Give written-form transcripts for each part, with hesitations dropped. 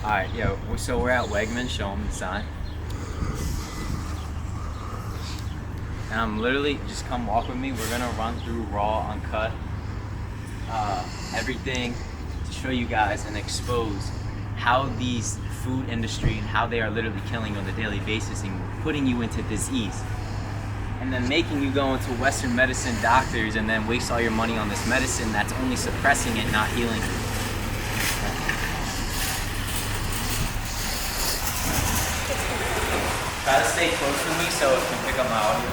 Alright, yo, so we're at Wegmans, show them the sign. And I'm literally, just come walk with me, we're gonna run through raw, uncut, everything to show you guys and expose how these food industry and how they are literally killing you on a daily basis and putting you into disease. And then making you go into Western medicine doctors and then waste all your money on this medicine that's only suppressing it, not healing it. Try to stay close to me so it can pick up my audio.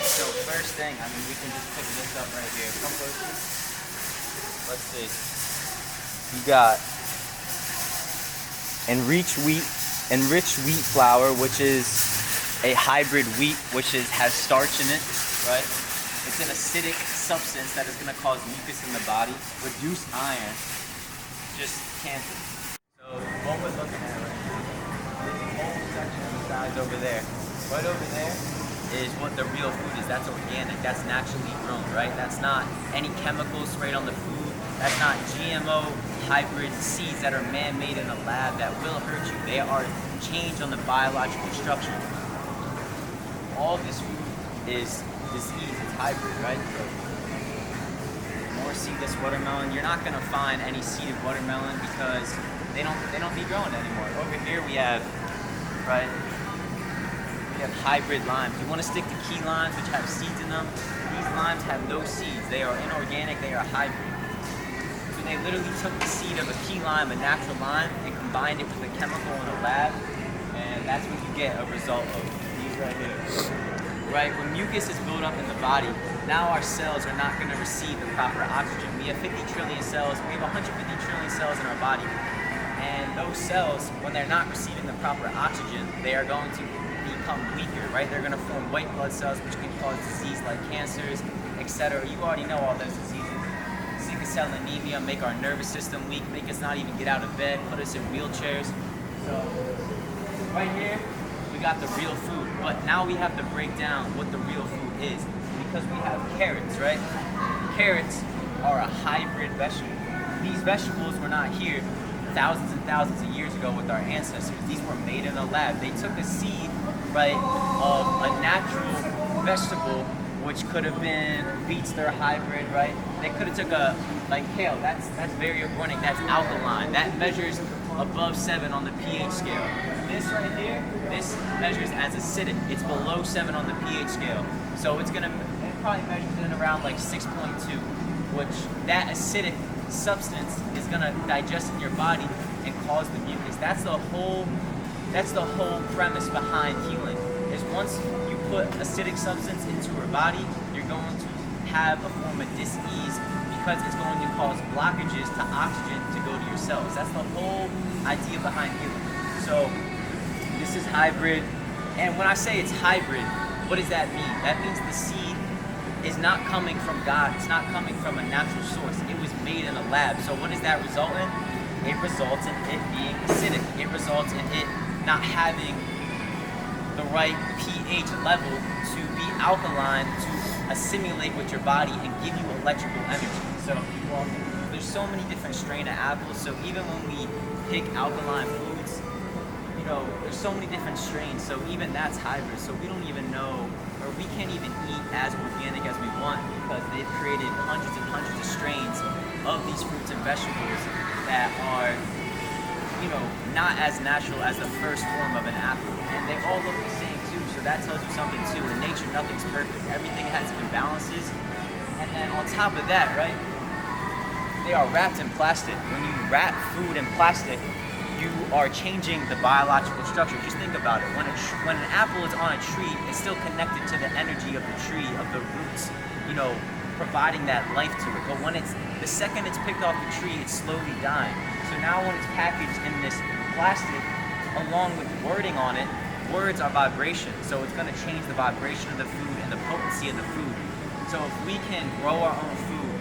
So first thing, I mean, we can just pick this up right here. Come closer. Let's see. You got enriched wheat flour, which is a hybrid wheat, which has starch in it, right? It's an acidic substance that is going to cause mucus in the body, reduce iron, just cancer. So what we're looking at right now, this whole section of the sides over there, right over there is what the real food is. That's organic, that's naturally grown, right? That's not any chemicals sprayed on the food. That's not GMO hybrid seeds that are man-made in a lab that will hurt you. They are changed on the biological structure. All this food is disease, it's hybrid, right? So, more seedless watermelon. You're not gonna find any seeded watermelon because they don't be growing anymore. Over here we have, right? We have hybrid limes. You want to stick to key limes, which have seeds in them. These limes have no seeds. They are inorganic. They are hybrid. So they literally took the seed of a key lime, a natural lime, and combined it with a chemical in a lab, and that's what you get a result of. These right here. Right? When mucus is built up in the body, now our cells are not going to receive the proper oxygen. We have 50 trillion cells. We have 150 trillion cells in our body. And those cells, when they're not receiving the proper oxygen, they are going to become weaker, right? They're going to form white blood cells, which can cause disease like cancers, etc. You already know all those diseases. Sickle cell anemia, make our nervous system weak, make us not even get out of bed, put us in wheelchairs. So, right here, we got the real food. But now we have to break down what the real food is. Because we have carrots, right? Carrots are a hybrid vegetable. These vegetables were not here thousands and thousands of years ago with our ancestors. These were made in a lab. They took a seed, right, of a natural vegetable, which could have been beets, they're hybrid, right? They could have took a, like kale, that's very organic, that's alkaline. That measures above 7 on the pH scale. This right here, this measures as acidic. It's below 7 on the pH scale. So it probably measures in around like 6.2, which that acidic substance is gonna digest in your body and cause the mucus. That's the whole premise behind healing. Is once you put acidic substance into your body, you're going to have a form of dis-ease because it's going to cause blockages to oxygen to go to your cells. That's the whole idea behind healing. So this is hybrid, and when I say it's hybrid, what does that mean? That means the seed is not coming from God. It's not coming from a natural source. It was made in a lab. So what does that result in? It results in it being acidic. It results in it not having the right pH level to be alkaline to assimilate with your body and give you electrical energy. So there's so many different strains of apples. So even when we pick alkaline foods, you know, there's so many different strains. So even that's hybrid. So we don't even know, or we can't even eat as organic as we want because they've created hundreds and hundreds of strains of these fruits and vegetables that are, you know, not as natural as the first form of an apple. And they all look the same too, so that tells you something too. In nature, nothing's perfect. Everything has imbalances. And then on top of that, right, they are wrapped in plastic. When you wrap food in plastic, you are changing the biological structure. Just think about it. When an apple is on a tree, it's still connected to the energy of the tree, of the roots, you know, providing that life to it. But when the second it's picked off the tree, it's slowly dying. So now when it's packaged in this plastic, along with wording on it, words are vibration. So it's gonna change the vibration of the food and the potency of the food. So if we can grow our own food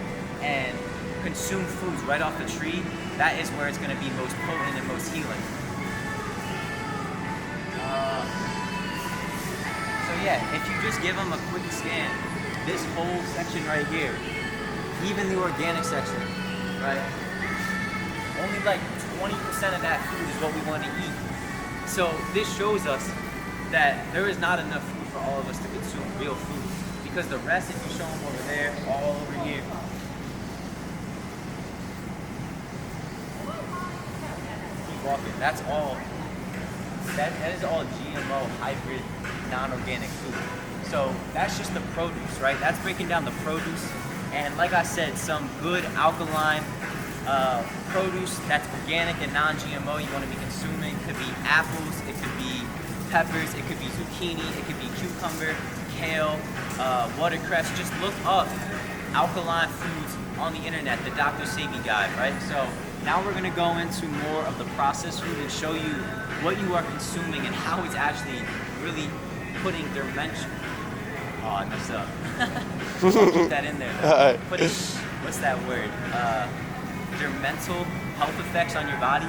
and consume foods right off the tree, that is where it's going to be most potent and most healing. So yeah, if you just give them a quick scan, this whole section right here, even the organic section, right? only like 20% of that food is what we want to eat. So this shows us that there is not enough food for all of us to consume real food. Because the rest, if you show them over there, all over here, keep walking, that's all, that is all GMO, hybrid, non-organic food. So that's just the produce, right? That's breaking down the produce. And like I said, some good alkaline produce that's organic and non-GMO you want to be consuming. Could be apples, it could be peppers, it could be zucchini, it could be cucumber, kale, watercress. Just look up alkaline foods on the internet, the Dr. Sebi guide, right? So now we're gonna go into more of the processed food and show you what you are consuming and how it's actually really putting dimension. Oh, I messed up. I'll keep that in there though. Putting, what's that word? Your mental health effects on your body.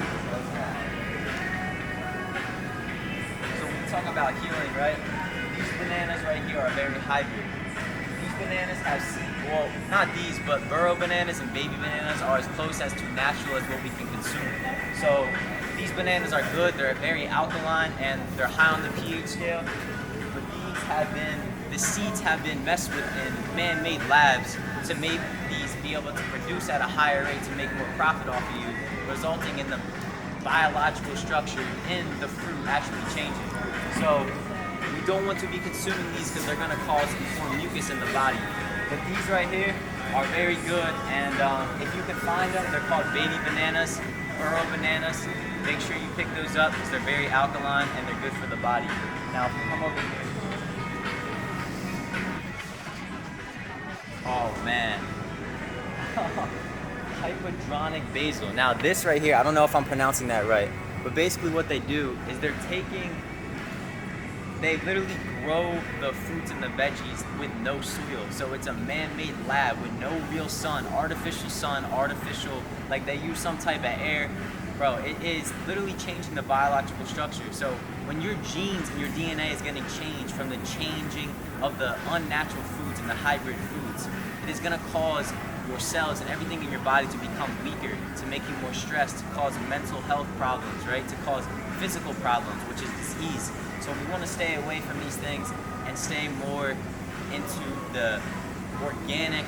So when we talk about healing, right? These bananas right here are very hybrid. These bananas have well, not these, but burro bananas and baby bananas are as close as to natural as what we can consume. So these bananas are good, they're very alkaline, and they're high on the pH scale. But these have been, the seeds have been messed with in man-made labs to make these be able to produce at a higher rate to make more profit off of you, resulting in the biological structure in the fruit actually changing. So we don't want to be consuming these because they're going to cause more mucus in the body. But these right here are very good, and if you can find them, they're called baby bananas, burro bananas. Make sure you pick those up because they're very alkaline and they're good for the body. Now, if you come over here. Oh man. Hypodronic basil. Now this right here, I don't know if I'm pronouncing that right, but basically what they do is they literally grow the fruits and the veggies with no soil. So it's a man-made lab with no real sun, artificial, like they use some type of air. Bro, it is literally changing the biological structure. So when your genes and your DNA is getting changed from the changing of the unnatural foods and the hybrid foods, it is gonna cause your cells and everything in your body to become weaker, to make you more stressed, to cause mental health problems, right? To cause physical problems, which is disease. So we want to stay away from these things and stay more into the organic,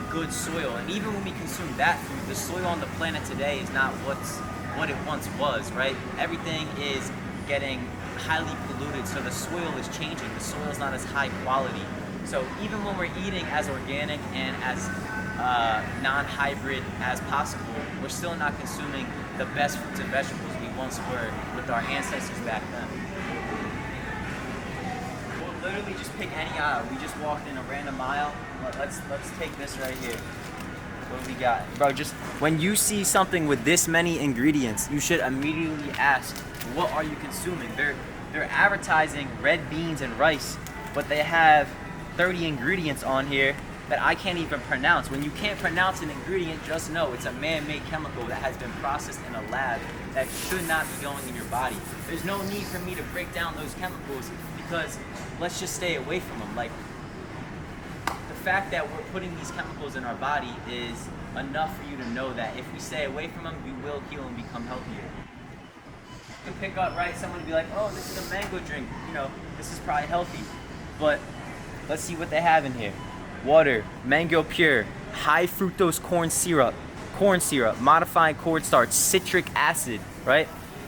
good soil. And even when we consume that food, the soil on the planet today is not what it once was, right? Everything is getting highly polluted, so the soil is changing. The soil is not as high quality. So even when we're eating as organic and as non-hybrid as possible, we're still not consuming the best fruits and vegetables we once were with our ancestors back then. We'll literally just pick any aisle. We just walked in a random aisle. Let's take this right here. What do we got? Bro, just when you see something with this many ingredients, you should immediately ask, what are you consuming? They're advertising red beans and rice, but they have 30 ingredients on here that I can't even pronounce. When you can't pronounce an ingredient, just know it's a man-made chemical that has been processed in a lab that should not be going in your body. There's no need for me to break down those chemicals because let's just stay away from them. Like, the fact that we're putting these chemicals in our body is enough for you to know that if we stay away from them, we will heal and become healthier. You can pick up, right, someone would be like, oh, this is a mango drink, you know, this is probably healthy. But let's see what they have in here. Water, mango pure, high fructose corn syrup, modified cornstarch, citric acid, right?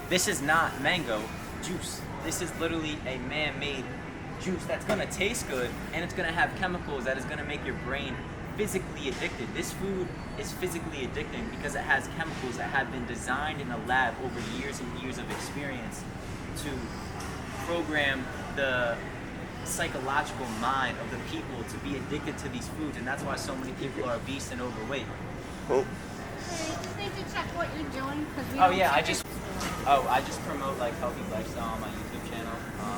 This is not mango juice. This is literally a man-made juice that's gonna taste good and it's gonna have chemicals that is gonna make your brain physically addicted. This food is physically addicting because it has chemicals that have been designed in a lab over years and years of experience to program the psychological mind of the people to be addicted to these foods, and that's why so many people are obese and overweight. Cool. Okay, just need to check what you're doing because we. I just promote like healthy lifestyle on my YouTube channel.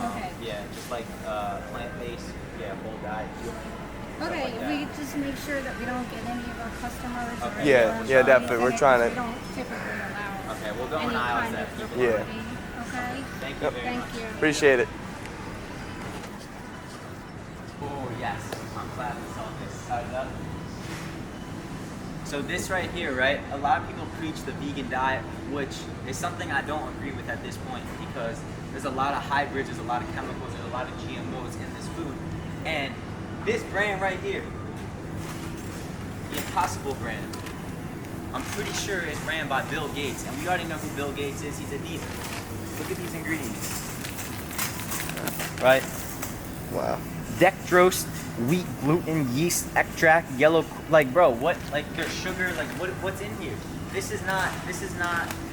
Okay. Yeah, just like plant-based, whole diet. Okay, like we just make sure that we don't get any of our customers. Okay. Or Definitely. We're trying to. We don't typically allow. Okay, we'll go in any aisles kind that of people. recording, Yeah. Okay. Thank you very much. Thank you. Appreciate it. Oh yes, I'm glad we saw this. So this right here, right? A lot of people preach the vegan diet, which is something I don't agree with at this point because there's a lot of hybrids, there's a lot of chemicals, there's a lot of GMOs in this food. And this brand right here, the Impossible brand, I'm pretty sure it's ran by Bill Gates. And we already know who Bill Gates is. He's a demon. Look at these ingredients. Right? Wow. Dextrose, wheat, gluten, yeast, extract, yellow, like bro, what, like there's sugar, like what's in here? This is not,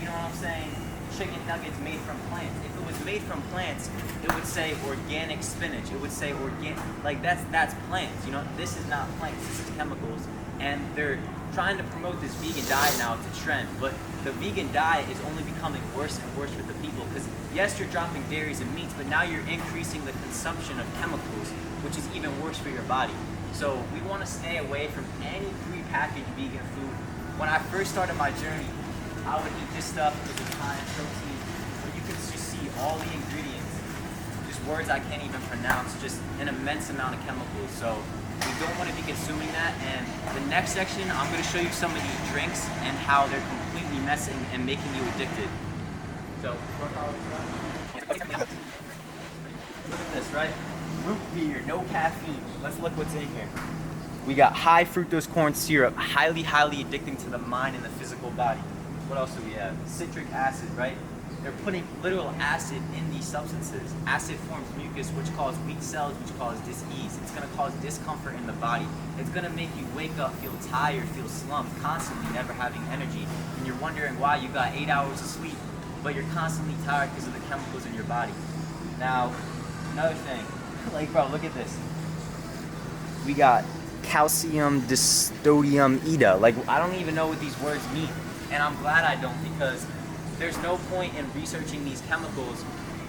you know what I'm saying, chicken nuggets made from plants. If it was made from plants, it would say organic spinach. It would say organic, like that's plants, you know? This is not plants, this is chemicals. And they're trying to promote this vegan diet now, it's a trend, but the vegan diet is only becoming worse and worse for the people because yes, you're dropping dairies and meats, but now you're increasing the consumption of chemicals, which is even worse for your body. So we want to stay away from any prepackaged vegan food. When I first started my journey, I would eat this stuff because it's high in protein, but you can just see all the ingredients, just words I can't even pronounce, just an immense amount of chemicals. So we don't want to be consuming that. And the next section, I'm going to show you some of these drinks and how they're completely messing and making you addicted. So, look at this, right? Root beer, no caffeine. Let's look what's in here. We got high fructose corn syrup, highly addicting to the mind and the physical body. What else do we have? Citric acid, right? They're putting literal acid in these substances. Acid forms mucus, which causes weak cells, which cause dis-ease. It's gonna cause discomfort in the body. It's gonna make you wake up, feel tired, feel slumped, constantly never having energy. And you're wondering why you got 8 hours of sleep, but you're constantly tired because of the chemicals in your body. Now, another thing, like bro, look at this. We got calcium dystodium ida. Like, I don't even know what these words mean. And I'm glad I don't, because there's no point in researching these chemicals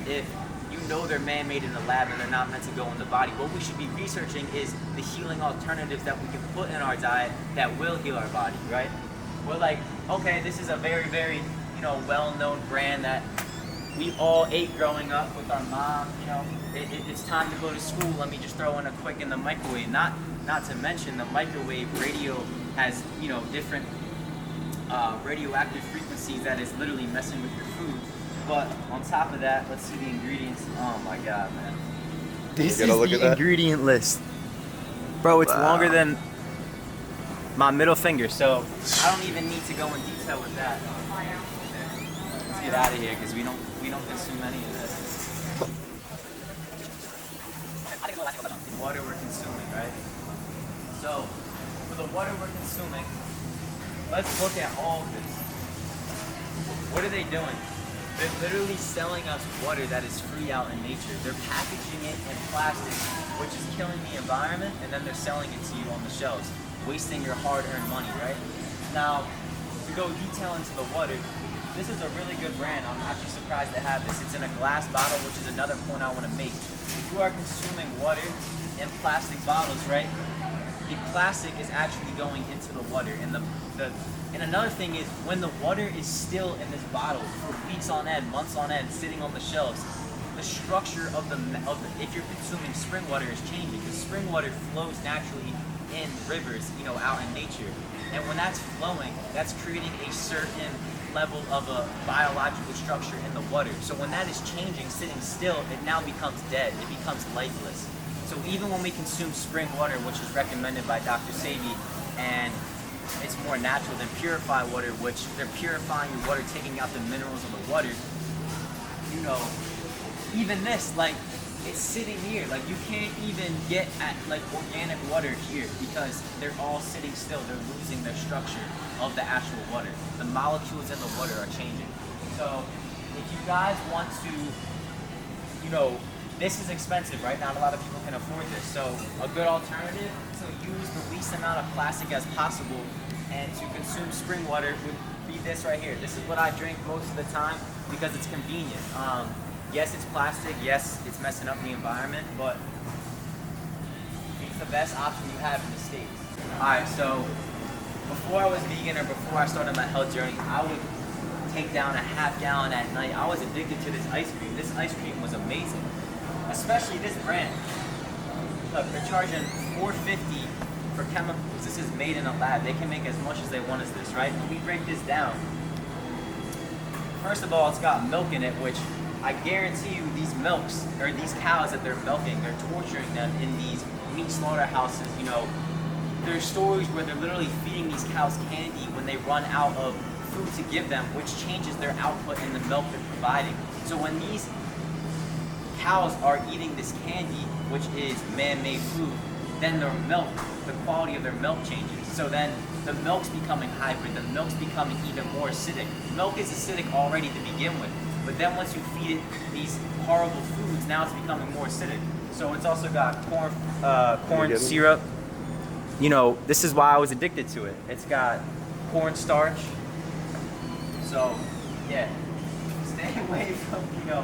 if you know they're man-made in the lab and they're not meant to go in the body. What we should be researching is the healing alternatives that we can put in our diet that will heal our body, right? We're like, okay, this is a very, you know, well-known brand that we all ate growing up with our mom, you know, it's time to go to school, let me just throw in a quick in the microwave. Not to mention the microwave radio has, you know, different radioactive frequencies that is literally messing with your food. But on top of that, let's see the ingredients. Oh my god, man. This is the ingredient list. Bro, it's longer than my middle finger, so I don't even need to go in detail with that. Let's get out of here because we don't consume any of this. Water we're consuming, right? So for the water we're consuming, let's look at all of this. What are they doing? They're literally selling us water that is free out in nature. They're packaging it in plastic, which is killing the environment, and then they're selling it to you on the shelves, wasting your hard-earned money, right? Now, to go detail into the water, this is a really good brand. I'm actually surprised to have this. It's in a glass bottle, which is another point I want to make. If you are consuming water in plastic bottles, right, the plastic is actually going into the water. And another thing is, when the water is still in this bottle for weeks on end, months on end, sitting on the shelves, the structure of the if you're consuming spring water is changing. Because spring water flows naturally in rivers, you know, out in nature. And when that's flowing, that's creating a certain level of a biological structure in the water. So when that is changing, sitting still, it now becomes dead. It becomes lifeless. So even when we consume spring water, which is recommended by Dr. Sebi, and it's more natural than purified water, which they're purifying your water, taking out the minerals of the water, you know, even this, like, it's sitting here. Like, you can't even get at, like, organic water here because they're all sitting still. They're losing their structure of the actual water. The molecules in the water are changing. So if you guys want to, you know, this is expensive, right? Not a lot of people can afford this. So a good alternative to use the least amount of plastic as possible and to consume spring water would be this right here. This is what I drink most of the time because it's convenient. Yes, it's plastic. Yes, it's messing up the environment, but it's the best option you have in the States. All right, so before I was vegan or before I started my health journey, I would take down a half gallon at night. I was addicted to this ice cream. This ice cream was amazing, especially this brand. Look, they're charging $4.50 for chemicals, this is made in a lab. They can make as much as they want as this, right? When we break this down, first of all, it's got milk in it, which I guarantee you these milks, or these cows that they're milking, they're torturing them in these meat slaughterhouses. You know, there's stories where they're literally feeding these cows candy when they run out of food to give them, which changes their output in the milk they're providing. So when these cows are eating this candy, which is man-made food, then their milk, the quality of their milk changes. So then the milk's becoming hybrid, the milk's becoming even more acidic. Milk is acidic already to begin with, but then once you feed it these horrible foods, now it's becoming more acidic. So it's also got corn syrup. You know, this is why I was addicted to it. It's got cornstarch. So, yeah, stay away from, you know,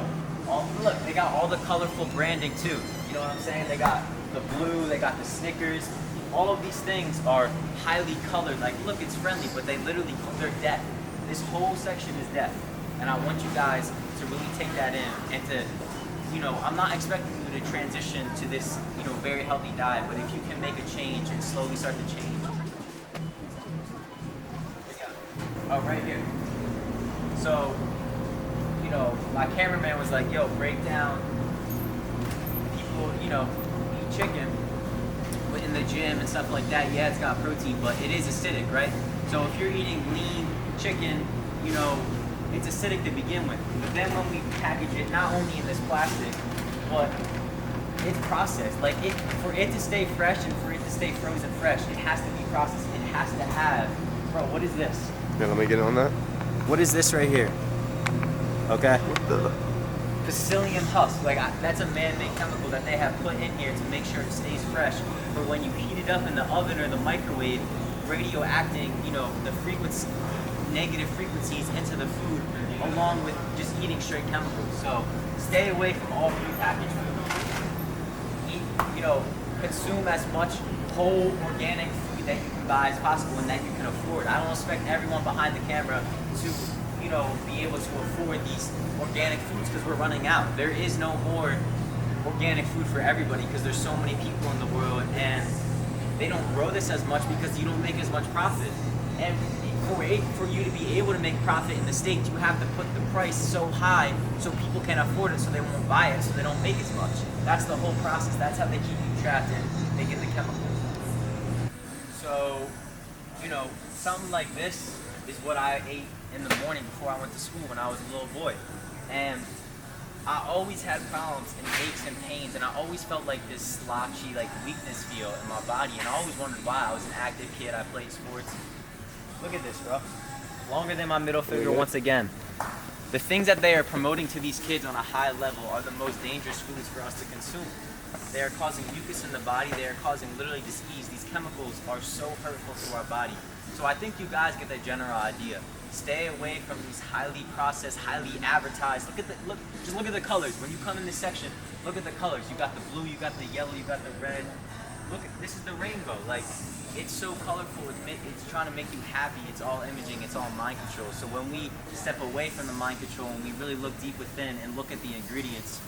look, they got all the colorful branding too. You know what I'm saying? They got the blue, they got the Snickers. All of these things are highly colored. Like, look, it's friendly, but they literally, they're death. This whole section is death. And I want you guys to really take that in and to, you know, I'm not expecting you to transition to this, you know, very healthy diet, but if you can make a change and slowly start to change. Oh, right here. So, you know, my cameraman was like, yo, break down people, you know, eat chicken in the gym and stuff like that. Yeah, it's got protein, but it is acidic, right? So if you're eating lean chicken, you know, it's acidic to begin with. But then when we package it, not only in this plastic, but it's processed. Like, for it to stay fresh and for it to stay frozen fresh, it has to be processed. It has to have, bro, what is this? Yeah, let me get on that. What is this right here? Okay. What the? Psyllium husk. Like, that's a man-made chemical that they have put in here to make sure it stays fresh. For when you heat it up in the oven or the microwave, radioacting, you know, the negative frequencies into the food, along with just eating straight chemicals. So stay away from all prepackaged food. Eat, you know, consume as much whole organic food that you can buy as possible and that you can afford. I don't expect everyone behind the camera to, you know, be able to afford these organic foods because we're running out. There is no more organic food for everybody because there's so many people in the world and they don't grow this as much because you don't make as much profit. And for you to be able to make profit in the States, you have to put the price so high so people can afford it, so they won't buy it, so they don't make as much. That's the whole process. That's how they keep you trapped in making the chemicals. So, you know, something like this is what I ate in the morning before I went to school when I was a little boy. And I always had problems and aches and pains, and I always felt like this slotchy, like weakness feel in my body, and I always wondered why. I was an active kid, I played sports. Look at this, bro. Longer than my middle finger once again. The things that they are promoting to these kids on a high level are the most dangerous foods for us to consume. They are causing mucus in the body. They are causing literally disease. These chemicals are so hurtful to our body. So I think you guys get the general idea. Stay away from these highly processed, highly advertised. Just look at the colors. When you come in this section, look at the colors. You got the blue, you got the yellow, you got the red. Look, this is the rainbow. Like, it's so colorful. It's trying to make you happy. It's all imaging. It's all mind control. So when we step away from the mind control and we really look deep within and look at the ingredients.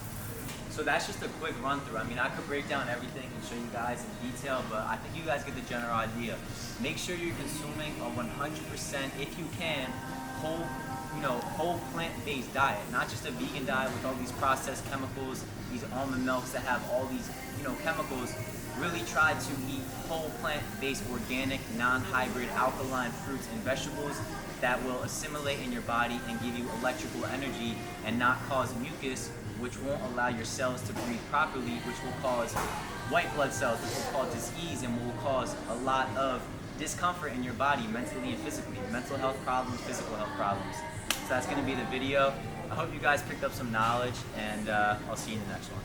So that's just a quick run through. I mean, I could break down everything and show you guys in detail, but I think you guys get the general idea. Make sure you're consuming a 100%, if you can, whole plant-based diet, not just a vegan diet with all these processed chemicals, these almond milks that have all these, chemicals. Really try to eat whole plant-based, organic, non-hybrid, alkaline fruits and vegetables that will assimilate in your body and give you electrical energy and not cause mucus, which won't allow your cells to breathe properly, which will cause white blood cells, which will cause disease and will cause a lot of discomfort in your body, mentally and physically. Mental health problems, physical health problems. So that's going to be the video. I hope you guys picked up some knowledge, and I'll see you in the next one.